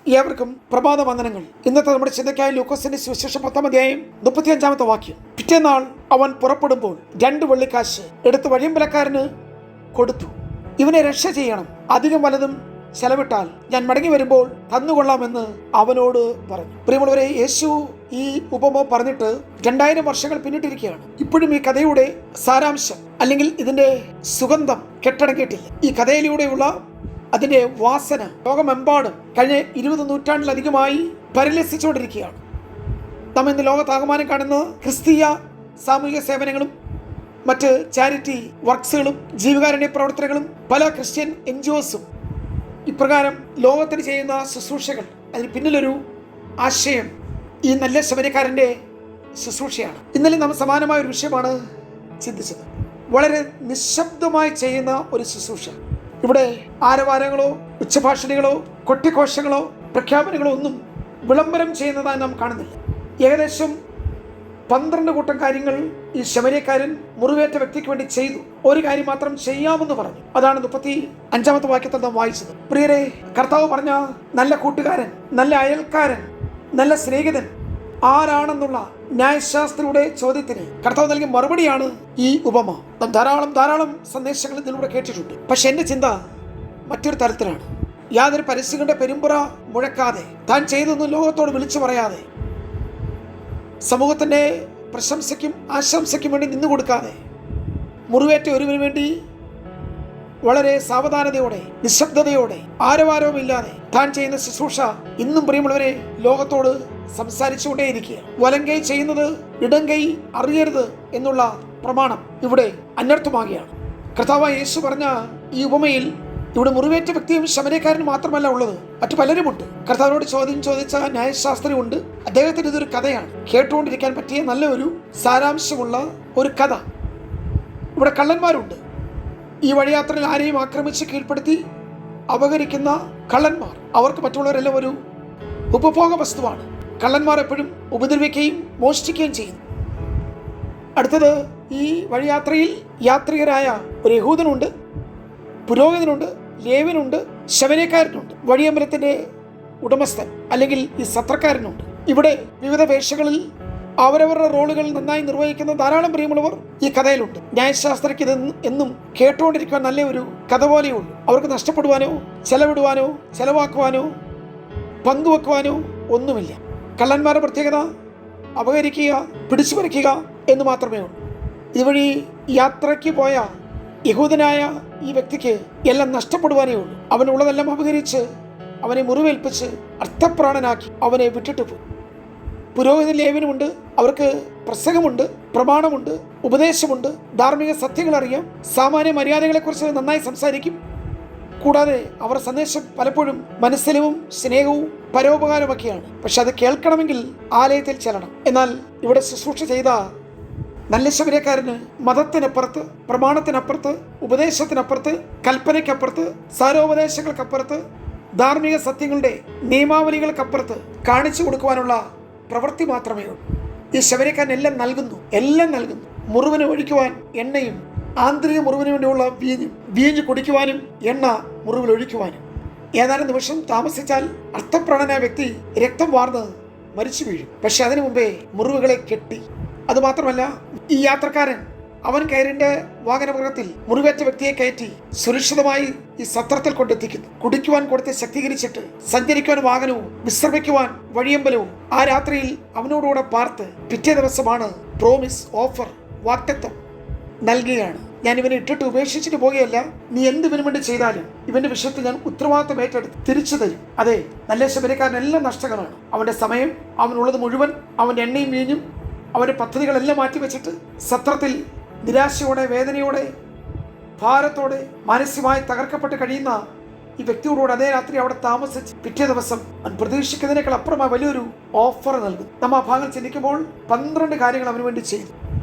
ഏവർക്കും പ്രഭാത വന്ദനങ്ങൾ. ഇന്നത്തെ നമ്മുടെ ചിന്തയ്ക്കായി ലൂക്കോസിന്റെ സുവിശേഷം 10-ാം അധ്യായം 35-ാമത്തെ വാക്യം. പിറ്റേന്നാൾ അവൻ പുറപ്പെടുമ്പോൾ 2 വെള്ളിക്കാശ് എടുത്ത് വഴിയമ്പലക്കാരന് കൊടുത്തു. ഇവനെ രക്ഷ ചെയ്യണം, അധികം വല്ലതും ചെലവിട്ടാൽ ഞാൻ മടങ്ങി വരുമ്പോൾ തന്നുകൊള്ളാമെന്ന് അവനോട് പറഞ്ഞു. പ്രിയമുള്ളവരെ, യേശു ഈ ഉപമ പറഞ്ഞിട്ട് 2000 വർഷങ്ങൾ പിന്നിട്ടിരിക്കുകയാണ്. ഇപ്പോഴും ഈ കഥയുടെ സാരാംശം അല്ലെങ്കിൽ ഇതിന്റെ സുഗന്ധം കെട്ടടങ്ങിയിട്ടില്ല. ഈ കഥയിലൂടെയുള്ള അതിന്റെ വാസന ലോകമെമ്പാടും കഴിഞ്ഞ 20 നൂറ്റാണ്ടിലധികമായി പരിലസിച്ചുകൊണ്ടിരിക്കുകയാണ്. നാം ഇന്ന് ലോകത്താകമാനം കാണുന്ന ക്രിസ്തീയ സാമൂഹിക സേവനങ്ങളും മറ്റ് ചാരിറ്റി വർക്ക്സുകളും ജീവകാരുണ്യ പ്രവർത്തനങ്ങളും പല ക്രിസ്ത്യൻ NGOസും ഇപ്രകാരം ലോകത്തിന് ചെയ്യുന്ന ശുശ്രൂഷകൾ, അതിന് പിന്നിലൊരു ആശയം ഈ നല്ല ശമരിക്കാരൻ്റെ ശുശ്രൂഷയാണ്. ഇന്നലെ നാം സമാനമായ ഒരു വിഷയമാണ് ചിന്തിച്ചത്. വളരെ നിശബ്ദമായി ചെയ്യുന്ന ഒരു ശുശ്രൂഷ. ഇവിടെ ആരവാരങ്ങളോ ഉച്ചഭാഷണികളോ കൊട്ടിഘോഷങ്ങളോ പ്രഖ്യാപനങ്ങളോ ഒന്നും വിളംബരം ചെയ്യുന്നതായി നാം കാണുന്നില്ല. ഏകദേശം 12 കൂട്ടം കാര്യങ്ങൾ ഈ ശമരിയക്കാരൻ മുറിവേറ്റ വ്യക്തിക്ക് വേണ്ടി ചെയ്തു. ഒരു കാര്യം മാത്രം ചെയ്യാമെന്ന് പറഞ്ഞു. അതാണ് 35-ാമത്തെ വാക്യത്തിൽ നാം വായിച്ചത്. പ്രിയരെ, കർത്താവ് പറഞ്ഞ നല്ല കൂട്ടുകാരൻ, നല്ല അയൽക്കാരൻ, നല്ല സ്നേഹിതൻ ആരാണെന്നുള്ള ന്യായശാസ്ത്രിയുടെ ചോദ്യത്തിന് കർത്താവ് നൽകിയ മറുപടിയാണ് ഈ ഉപമ. നാം ധാരാളം സന്ദേശങ്ങൾ ഇതിലൂടെ കേട്ടിട്ടുണ്ട്. പക്ഷെ എൻ്റെ ചിന്ത മറ്റൊരു തരത്തിലാണ്. യാതൊരു പരസ്യങ്ങളുടെ പെരുമ്പുറ മുഴക്കാതെ, താൻ ചെയ്തൊന്നും ലോകത്തോട് വിളിച്ചു പറയാതെ, സമൂഹത്തിൻ്റെ പ്രശംസയ്ക്കും ആശംസയ്ക്കും വേണ്ടി നിന്നു കൊടുക്കാതെ, മുറിവേറ്റ ഒരുവിന് വേണ്ടി വളരെ സാവധാനതയോടെ നിശബ്ദതയോടെ ആരവാരവുമില്ലാതെ താൻ ചെയ്യുന്ന ശുശ്രൂഷ ഇന്നും പ്രിയമുള്ളവരെ ലോകത്തോട് സംസാരിച്ചുകൊണ്ടേയിരിക്കുക. വലങ്കൈ ചെയ്യുന്നത് ഇടങ്കൈ അറിയരുത് എന്നുള്ള പ്രമാണം ഇവിടെ അന്വർത്ഥമാകുകയാണ്. കർത്താവായ യേശു പറഞ്ഞ ഈ ഉപമയിൽ ഇവിടെ മുറിവേറ്റ വ്യക്തിയും ശമരിയക്കാരനും മാത്രമല്ല ഉള്ളത്, മറ്റു പലരുമുണ്ട്. കർത്താവിനോട് ചോദ്യം ചോദിച്ച ന്യായശാസ്ത്രിയുണ്ട്. അദ്ദേഹത്തിന് ഇതൊരു കഥയാണ്, കേട്ടുകൊണ്ടിരിക്കാൻ പറ്റിയ നല്ല ഒരു സാരാംശമുള്ള ഒരു കഥ. ഇവിടെ കള്ളന്മാരുണ്ട്. ഈ വഴിയാത്രയിൽ ആരെയും ആക്രമിച്ച് കീഴ്പ്പെടുത്തി അപഹരിക്കുന്ന കള്ളന്മാർ, അവർക്ക് മറ്റുള്ളവരെല്ലാം ഒരു ഉപഭോഗ വസ്തുവാണ്. കള്ളന്മാർ എപ്പോഴും ഉപദ്രവിക്കുകയും മോഷ്ടിക്കുകയും ചെയ്യുന്നു. അടുത്തത്, ഈ വഴിയാത്രയിൽ യാത്രികരായ ഒരു യഹൂദനുണ്ട്, പുരോഹിതനുണ്ട്, ലേവ്യനുണ്ട്, ശമരിയക്കാരനുണ്ട്, വഴിയമ്പലത്തിന്റെ ഉടമസ്ഥൻ അല്ലെങ്കിൽ ഈ സത്രക്കാരനുണ്ട്. ഇവിടെ വിവിധ വേഷകളിൽ അവരവരുടെ റോളുകൾ നന്നായി നിർവഹിക്കുന്ന ധാരാളം പ്രിയമുള്ളവർ ഈ കഥയിലുണ്ട്. ന്യായശാസ്ത്രയ്ക്ക് ഇത് എന്നും കേട്ടുകൊണ്ടിരിക്കുവാൻ നല്ല ഒരു കഥ പോലെയുള്ളൂ. അവർക്ക് നഷ്ടപ്പെടുവാനോ ചെലവിടുവാനോ ചെലവാക്കുവാനോ പങ്കുവെക്കുവാനോ ഒന്നുമില്ല. കള്ളന്മാരുടെ പ്രത്യേകത അപഹരിക്കുക, പിടിച്ചുപറിക്കുക എന്ന് മാത്രമേ ഉള്ളൂ. ഇതുവഴി യാത്രയ്ക്ക് പോയ യഹൂദനായ ഈ വ്യക്തിക്ക് എല്ലാം നഷ്ടപ്പെടുവാനേ ഉള്ളൂ. അവനുള്ളതെല്ലാം അപഹരിച്ച് അവനെ മുറിവേൽപ്പിച്ച് അർത്ഥപ്രാണനാക്കി അവനെ വിട്ടിട്ട് പോയി. പുരോഹിത ലേവ്യനുമുണ്ട്. അവർക്ക് പ്രസംഗമുണ്ട്, പ്രമാണമുണ്ട്, ഉപദേശമുണ്ട്, ധാർമ്മിക സത്യങ്ങൾ അറിയാം, സാമാന്യ മര്യാദകളെക്കുറിച്ച് നന്നായി സംസാരിക്കും. കൂടാതെ അവർ സന്ദേശം പലപ്പോഴും മനസ്സിലവും സ്നേഹവും പരോപകാരമൊക്കെയാണ്. പക്ഷെ അത് കേൾക്കണമെങ്കിൽ ആലയത്തിൽ ചെല്ലണം. എന്നാൽ ഇവിടെ ശുശ്രൂഷ ചെയ്ത നല്ല ശമരിയക്കാരന് മതത്തിനപ്പുറത്ത്, പ്രമാണത്തിനപ്പുറത്ത്, ഉപദേശത്തിനപ്പുറത്ത്, കൽപ്പനയ്ക്കപ്പുറത്ത്, സാരോപദേശങ്ങൾക്കപ്പുറത്ത്, ധാർമ്മിക സത്യങ്ങളുടെ നിയമാവലികൾക്കപ്പുറത്ത് കാണിച്ചു കൊടുക്കുവാനുള്ള പ്രവൃത്തി മാത്രമേ ഉള്ളൂ. ഈ ശമരിയക്കാരൻ എല്ലാം നൽകുന്നു. മുറിവിന് ഒഴിക്കുവാൻ എണ്ണയും, ആന്തരിക മുറിവിന് വേണ്ടിയുള്ള വീഞ്ഞ് കുടിക്കുവാനും എണ്ണ മുറിവിൽ ഒഴിക്കുവാനും. ഏതാനും നിമിഷം താമസിച്ചാൽ അർത്ഥപ്രാണനായ വ്യക്തി രക്തം വാർന്ന് മരിച്ചു വീഴും. പക്ഷെ അതിനു മുമ്പേ മുറിവുകളെ കെട്ടി. അതുമാത്രമല്ല, ഈ യാത്രക്കാരൻ അവൻ കയറിന്റെ വാഹനമൃഗത്തിൽ മുറിവേറ്റ വ്യക്തിയെ കയറ്റി സുരക്ഷിതമായി ഈ സത്രത്തിൽ കൊണ്ടെത്തിക്കുന്നു. കുടിക്കുവാൻ കൊടുത്ത് ശക്തീകരിച്ചിട്ട് സഞ്ചരിക്കുവാൻ വാഹനവും വിശ്രമിക്കുവാൻ വഴിയമ്പലവും ആ രാത്രിയിൽ അവനോടുകൂടെ പാർത്ത് പിറ്റേ ദിവസമാണ് പ്രോമിസ്, ഓഫർ, വാഗ്ദത്തം നൽകുകയാണ്. ഞാൻ ഇവനെ ഇട്ടിട്ട് ഉപേക്ഷിച്ചിട്ട് പോകുകയല്ല, നീ എന്ത് ഇവന് വേണ്ടി ചെയ്താലും ഇവന്റെ വിഷയത്തിൽ ഞാൻ ഉത്തരവാദിത്തം ഏറ്റെടുത്ത് തിരിച്ചു തരും. അതെ, നല്ല ശമരിയക്കാരനെല്ലാം നഷ്ടങ്ങളാണ്. അവന്റെ സമയം, അവനുള്ളത് മുഴുവൻ, അവന്റെ എണ്ണയും വീഞ്ഞും, അവന്റെ പദ്ധതികളെല്ലാം മാറ്റിവെച്ചിട്ട് സത്രത്തിൽ നിരാശയോടെ, വേദനയോടെ, ഭാരത്തോടെ, മാനസികമായി തകർക്കപ്പെട്ട് കഴിയുന്ന ഈ വ്യക്തിയോടുകൂടെ അതേ രാത്രി അവിടെ താമസിച്ച് പിറ്റേ ദിവസം അവൻ പ്രതീക്ഷിക്കുന്നതിനേക്കാൾ അപ്പുറമായി വലിയൊരു ഓഫർ നൽകും. നമ്മൾ ആ ഭാഗം ചിന്തിക്കുമ്പോൾ 12 കാര്യങ്ങൾ അവന് വേണ്ടി ചെയ്തു.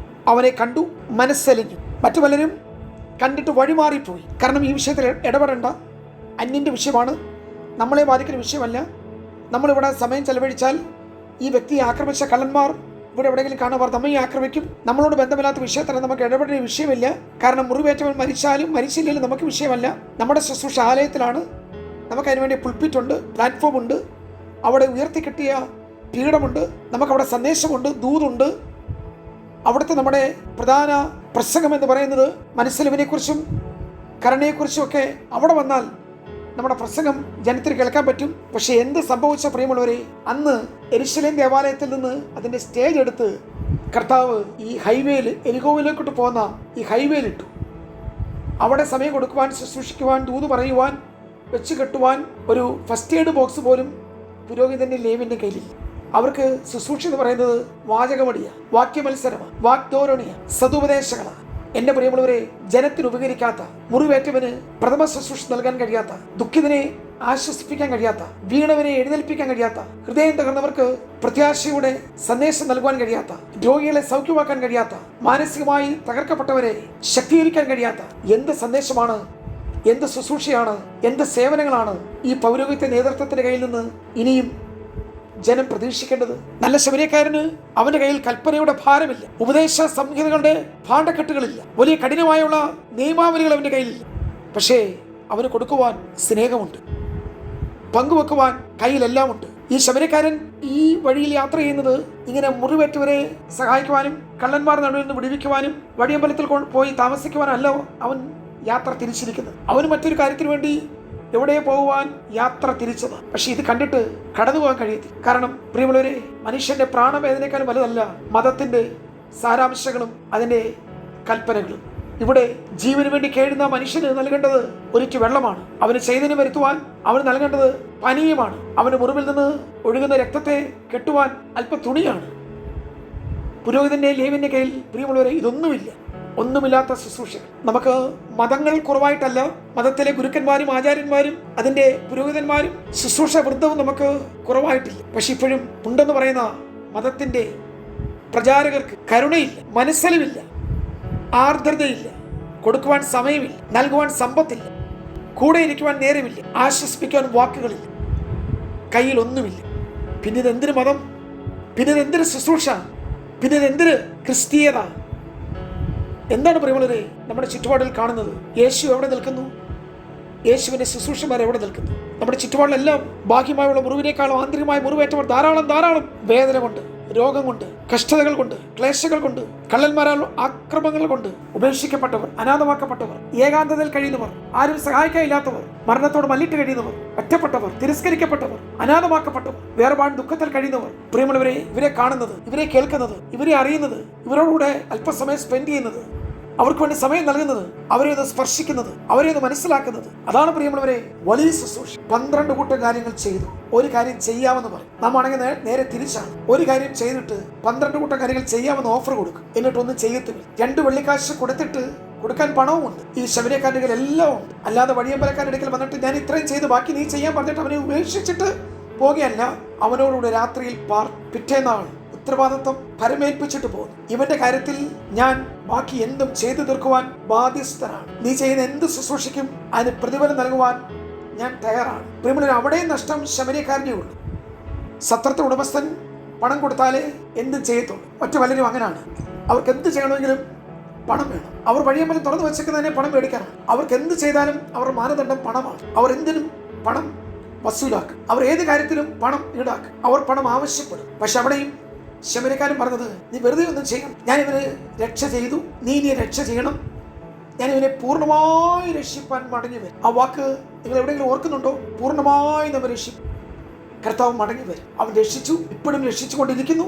അവനെ കണ്ടു, മനസ്സലിഞ്ഞു. മറ്റു പലരും കണ്ടിട്ട് വഴിമാറിപ്പോയി. കാരണം ഈ വിഷയത്തിൽ ഇടപെടേണ്ട, അന്യൻ്റെ വിഷയമാണ്, നമ്മളെ ബാധിക്കുന്ന വിഷയമല്ല. നമ്മളിവിടെ സമയം ചെലവഴിച്ചാൽ ഈ വ്യക്തിയെ ആക്രമിച്ച കള്ളന്മാർ ഇവിടെ എവിടെയെങ്കിലും കാണുമ്പോൾ നമ്മെ ആക്രമിക്കും. നമ്മളോട് ബന്ധമില്ലാത്ത വിഷയത്തിൽ നമുക്ക് ഇടപെടേണ്ട വിഷയമില്ല. കാരണം മുറിവേറ്റവൻ മരിച്ചാലും മരിച്ചില്ലെങ്കിലും നമുക്ക് വിഷയമല്ല. നമ്മുടെ ശുശ്രൂഷ ആലയത്തിലാണ്. നമുക്ക് അതിനുവേണ്ടി പുൾപിറ്റുണ്ട്, പ്ലാറ്റ്ഫോം ഉണ്ട്, അവിടെ ഉയർത്തിക്കെട്ടിയ പീഠമുണ്ട്, നമുക്കവിടെ സന്ദേശമുണ്ട്, ദൂതുണ്ട്. അവിടുത്തെ നമ്മുടെ പ്രധാന പ്രസംഗം എന്ന് പറയുന്നത് മനസ്സിലിവനെക്കുറിച്ചും കരുണയെക്കുറിച്ചും ഒക്കെ അവിടെ വന്നാൽ നമ്മുടെ പ്രസംഗം ജനത്തിന് കേൾക്കാൻ പറ്റും. പക്ഷെ എന്ത് സംഭവിച്ച പ്രിയമുള്ളവരെ, അന്ന് യെരുശലേം ദേവാലയത്തിൽ നിന്ന് അതിൻ്റെ സ്റ്റേജ് എടുത്ത് കർത്താവ് ഈ ഹൈവേയിൽ, എരികോവിലേക്കോട്ട് പോകുന്ന ഈ ഹൈവേയിലിട്ടു. അവിടെ സമയം കൊടുക്കുവാൻ, ശുശ്രൂഷിക്കുവാൻ, ദൂത് പറയുവാൻ, വെച്ച് കെട്ടുവാൻ ഒരു ഫസ്റ്റ് എയ്ഡ് ബോക്സ് പോലും പുരോഹിതൻ്റെ ലേവിൻ്റെ കയ്യിലില്ല. അവർക്ക് ശുശ്രൂഷ എന്ന് പറയുന്നത് വാചകമടിയാണ്, വാക്യമത്സരമാണ്, വാഗ്ധോരണിയാണ്, സതുപദേശങ്ങളാണ്. എന്റെ പ്രിയമുള്ളവരെ, ജനത്തിന് ഉപകരിക്കാത്ത, മുറിവേറ്റവന് പ്രഥമ ശുശ്രൂഷ നൽകാൻ കഴിയാത്ത, ദുഃഖിതനെ ആശ്വസിപ്പിക്കാൻ കഴിയാത്ത, വീണവനെ എഴുന്നേൽപ്പിക്കാൻ കഴിയാത്ത, ഹൃദയം തകർന്നവർക്ക് പ്രത്യാശയുടെ സന്ദേശം നൽകുവാൻ കഴിയാത്ത, രോഗികളെ സൗഖ്യമാക്കാൻ കഴിയാത്ത, മാനസികമായി തകർക്കപ്പെട്ടവരെ ശക്തീകരിക്കാൻ കഴിയാത്ത എന്ത് സന്ദേശമാണ്, എന്ത് ശുശ്രൂഷയാണ്, എന്ത് സേവനങ്ങളാണ് ഈ പൗരോഹിത്യ നേതൃത്വത്തിന്റെ കയ്യിൽ നിന്ന് ഇനിയും ജനം പ്രതീക്ഷിക്കേണ്ടത്? നല്ല ശമരിയക്കാരന് അവന്റെ കയ്യിൽ കൽപ്പനയുടെ ഭാരമില്ല, ഉപദേശ സംഹിതകളുടെ ഭാണ്ഡക്കെട്ടുകളില്ല, വലിയ കഠിനമായുള്ള നിയമാവലികൾ അവന്റെ കയ്യിലില്ല. പക്ഷേ അവന് കൊടുക്കുവാൻ സ്നേഹമുണ്ട്, പങ്കുവെക്കുവാൻ കയ്യിലെല്ലാം ഉണ്ട്. ഈ ശമരിയക്കാരൻ ഈ വഴിയിൽ യാത്ര ചെയ്യുന്നത് ഇങ്ങനെ മുറിവേറ്റവരെ സഹായിക്കുവാനും കള്ളന്മാർ നടുവിൽ നിന്ന് വിടുവിക്കുവാനും വഴിയമ്പലത്തിൽ പോയി താമസിക്കുവാനല്ല അവൻ യാത്ര തിരിച്ചിരിക്കുന്നത്. അവന് മറ്റൊരു കാര്യത്തിന് വേണ്ടി എവിടെ പോകുവാൻ യാത്ര തിരിച്ചത്. പക്ഷെ ഇത് കണ്ടിട്ട് കടന്നു പോകാൻ കഴിയത്തില്ല. കാരണം പ്രിയമുള്ളവരെ, മനുഷ്യന്റെ പ്രാണവേദനയേക്കാളും വലുതല്ല മതത്തിന്റെ സാരാംശങ്ങളും അതിന്റെ കൽപ്പനകളും. ഇവിടെ ജീവന് വേണ്ടി കേഴുന്ന മനുഷ്യന് നൽകേണ്ടത് ഒരിറ്റു വെള്ളമാണ്, അവന് ചൈതന്യം വരുത്തുവാൻ അവന് നൽകേണ്ടത് പാനീയമാണ്, അവന് മുറിവിൽ നിന്ന് ഒഴുകുന്ന രക്തത്തെ കെട്ടുവാൻ അല്പ തുണിയാണ്. പുരോഹിതന്റെ ലേവിന്റെ കയ്യിൽ പ്രിയമുള്ളവരെ ഇതൊന്നുമില്ല, ഒന്നുമില്ലാത്ത ശുശ്രൂഷകൾ. നമുക്ക് മതങ്ങൾ കുറവായിട്ടല്ല, മതത്തിലെ ഗുരുക്കന്മാരും ആചാര്യന്മാരും അതിന്റെ പുരോഹിതന്മാരും ശുശ്രൂഷ വൃന്ദവും നമുക്ക് കുറവായിട്ടില്ല. പക്ഷെ ഇപ്പോഴും ഉണ്ടെന്ന് പറയുന്ന മതത്തിന്റെ പ്രചാരകർക്ക് കരുണയില്ല, മനസ്സലിവില്ല, ആർദ്രതയില്ല, കൊടുക്കുവാൻ സമയമില്ല, നൽകുവാൻ സമ്പത്തില്ല, കൂടെ ഇരിക്കുവാൻ നേരമില്ല, ആശ്വസിപ്പിക്കുവാൻ വാക്കുകളില്ല, കയ്യിൽ ഒന്നുമില്ല. പിന്നെ ഇതെന്തൊരു മതം, പിന്നെ ഇതെന്തൊരു ശുശ്രൂഷ, പിന്നെ ഇതെന്തൊരു ക്രിസ്തീയത? എന്താണ് പ്രിയമുള്ളവരെ നമ്മുടെ ചുറ്റുപാടിൽ കാണുന്നത്? യേശു എവിടെ നിൽക്കുന്നു? യേശുവിന്റെ ശുശ്രൂഷമാർ എവിടെ നിൽക്കുന്നു? നമ്മുടെ ചുറ്റുപാടിലെല്ലാം ബാഹ്യമായുള്ള മുറിവിനേക്കാളും ആന്തരികമായ മുറിവേറ്റവർ ധാരാളം വേദന കൊണ്ട്, രോഗം കൊണ്ട്, കഷ്ടതകൾ കൊണ്ട്, ക്ലേശങ്ങൾ കൊണ്ട്, കള്ളന്മാരാൽ ആക്രമണങ്ങൾ കൊണ്ട് ഉപേക്ഷിക്കപ്പെട്ടവർ, അനാഥമാക്കപ്പെട്ടവർ, ഏകാന്തതയിൽ കഴിയുന്നവർ, ആരും സഹായിക്കാനില്ലാത്തവർ, മരണത്തോട് മല്ലിട്ട് കഴിയുന്നവർ, ഒറ്റപ്പെട്ടവർ, തിരസ്കരിക്കപ്പെട്ടവർ, അനാഥമാക്കപ്പെട്ടവർ, വേർപാട് ദുഃഖത്തിൽ കഴിയുന്നവർ. പ്രിയമുള്ളവരെ, ഇവരെ കാണുന്നത്, ഇവരെ കേൾക്കുന്നത്, ഇവരെ അറിയുന്നത്, ഇവരോടുകൂടെ അല്പസമയം സ്പെൻഡ് ചെയ്യുന്നത്, അവർക്ക് വേണ്ടി സമയം നൽകുന്നത്, അവരെ ഒന്ന് സ്പർശിക്കുന്നത്, അവരെ ഒന്ന് മനസ്സിലാക്കുന്നത്, അതാണ് പ്രിയമുള്ളവരെ വലിയ ശുശ്രൂഷ. 12 കൂട്ടം കാര്യങ്ങൾ ചെയ്തു, ഒരു കാര്യം ചെയ്യാമെന്ന് പറയും. നാം ആണെങ്കിൽ നേരെ തിരിച്ചാണ്. ഒരു കാര്യം ചെയ്തിട്ട് 12 കൂട്ടം കാര്യങ്ങൾ ചെയ്യാമെന്ന് ഓഫർ കൊടുക്കും, എന്നിട്ടൊന്നും ചെയ്യത്തില്ല. 2 വെള്ളിക്കാശ് കൊടുക്കാൻ പണവുമുണ്ട്. ഈ ശബരിക്കാരുടെ എല്ലാം ഉണ്ട്. അല്ലാതെ വഴിയമ്പലക്കാരുടെ അടുക്കൽ വന്നിട്ട് ഞാൻ ഇത്രയും ചെയ്ത് ബാക്കി നീ ചെയ്യാൻ പറഞ്ഞിട്ട് അവനെ ഉപേക്ഷിച്ചിട്ട് പോകുകയല്ല, അവനോടുകൂടെ രാത്രിയിൽ പിറ്റേന്നാൾ ഉത്തരവാദിത്വം പരമേൽപ്പിച്ചിട്ട് പോകുന്നു. ഇവന്റെ കാര്യത്തിൽ ഞാൻ ബാക്കി എന്തും ചെയ്തു തീർക്കുവാൻ ബാധ്യസ്ഥനാണ്. നീ ചെയ്യുന്ന എന്ത് ശുശ്രൂഷയ്ക്കും അതിന് പ്രതിഫലം നൽകുവാൻ ഞാൻ തയ്യാറാണ്. പ്രിയമുള്ളവർ, അവിടെ നഷ്ടം ശമരിയക്കാരനേ ഉള്ളൂ. സത്രത്തെ ഉടമസ്ഥൻ പണം കൊടുത്താലേ എന്തും ചെയ്യത്തുള്ളൂ. മറ്റു പലരും അങ്ങനെയാണ്. അവർക്ക് എന്ത് ചെയ്യണമെങ്കിലും പണം വേണം. അവർ വഴിയമ്പലം തുറന്നു വെച്ചേക്കുന്നതിനെ പണം മേടിക്കാനാണ്. അവർക്ക് എന്ത് ചെയ്താലും അവരുടെ മാനദണ്ഡം പണമാണ്. അവർ എന്തിനും പണം വസൂലാക്കും. അവർ ഏത് കാര്യത്തിലും പണം ഈടാക്കും. അവർ പണം ആവശ്യപ്പെടും. പക്ഷെ അവിടെയും ശമരിക്കാരൻ പറഞ്ഞത്, നീ വെറുതെ ഒന്നും ചെയ്യണം, ഞാൻ ഇവന് രക്ഷ ചെയ്തു, നീ രക്ഷ ചെയ്യണം, ഞാൻ ഇവനെ പൂർണ്ണമായി രക്ഷിപ്പാൻ മടങ്ങി വരും. ആ വാക്ക് നിങ്ങൾ എവിടെയെങ്കിലും ഓർക്കുന്നുണ്ടോ? പൂർണ്ണമായി നമ്മൾ രക്ഷിക്കും. കർത്താവ് മടങ്ങി വരും. അവൻ രക്ഷിച്ചു, ഇപ്പോഴും രക്ഷിച്ചുകൊണ്ടിരിക്കുന്നു,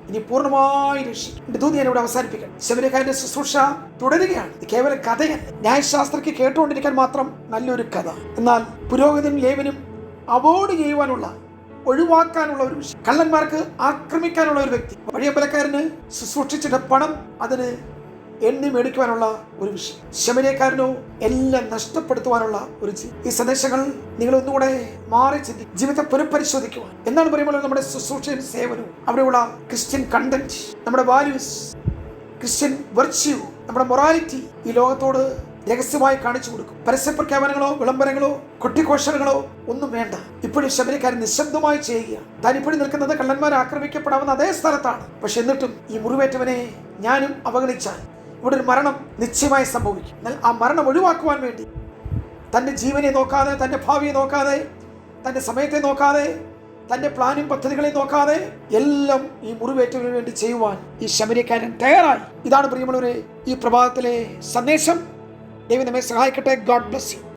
ഇനി പൂർണ്ണമായി രക്ഷിക്കും. എന്റെ ദൂത് ഞാൻ ഇവിടെ അവസാനിപ്പിക്കാം. ശമരിയക്കാരന്റെ ശുശ്രൂഷ തുടരുകയാണ്. ഇത് കേവലം കഥയല്ല, ന്യായശാസ്ത്രയ്ക്ക് കേട്ടുകൊണ്ടിരിക്കാൻ മാത്രം നല്ലൊരു കഥ. എന്നാൽ പുരോഹിതനും ലേവനും അവോയ്ഡ് ചെയ്യുവാനുള്ള, ഒഴിവാക്കാനുള്ള ഒരു വിഷയം, കള്ളന്മാർക്ക് ആക്രമിക്കാനുള്ള ഒരു വ്യക്തി, വഴിയമ്പലക്കാരന് ശുശ്രൂഷിച്ചിട്ട് പണം അതിന് എണ്ണി മേടിക്കുവാനുള്ള ഒരു വിഷയം, ശമരിയക്കാരനോ എല്ലാം നഷ്ടപ്പെടുത്തുവാനുള്ള ഒരു ജീവിതം. ഈ സന്ദേശങ്ങൾ നിങ്ങൾ ഒന്നുകൂടെ മാറി ചിന്തിക്കും, ജീവിതത്തെ പുനഃപരിശോധിക്കുവാൻ. എന്താണ് പറയുമ്പോൾ നമ്മുടെ ശുശ്രൂഷയും സേവനവും, അവിടെയുള്ള ക്രിസ്ത്യൻ കണ്ടന്റ്, നമ്മുടെ വാല്യൂസ്, ക്രിസ്ത്യൻ വെർച്യൂ, നമ്മുടെ മൊറാലിറ്റി ഈ ലോകത്തോട് രഹസ്യമായി കാണിച്ചു കൊടുക്കും. പരസ്യപ്രഖ്യാപനങ്ങളോ വിളംബരങ്ങളോ കൊട്ടിഘോഷങ്ങളോ ഒന്നും വേണ്ട. ഇപ്പോഴും ശബരിക്കാരൻ നിശബ്ദമായി ചെയ്യുക. താൻ ഇപ്പോഴും നിൽക്കുന്നത് കള്ളന്മാർ ആക്രമിക്കപ്പെടാവുന്ന അതേ സ്ഥലത്താണ്. പക്ഷെ എന്നിട്ടും ഈ മുറിവേറ്റവനെ ഞാനും അവഗണിച്ചാൽ ഇവിടെ ഒരു മരണം നിശ്ചയമായി സംഭവിക്കും. എന്നാൽ ആ മരണം ഒഴിവാക്കുവാൻ വേണ്ടി തൻ്റെ ജീവനെ നോക്കാതെ, തൻ്റെ ഭാവിയെ നോക്കാതെ, തൻ്റെ സമയത്തെ നോക്കാതെ തന്റെ പ്ലാനും പദ്ധതികളെ നോക്കാതെ എല്ലാം ഈ മുറിവേറ്റവന് വേണ്ടി ചെയ്യുവാൻ ഈ ശമരിയക്കാരൻ തയ്യാറായി. ഇതാണ് പ്രിയമുള്ളവരെ ഈ പ്രഭാതത്തിലെ സന്ദേശം. ദൈവം നമ്മെ സഹായിക്കട്ടെ. God bless you.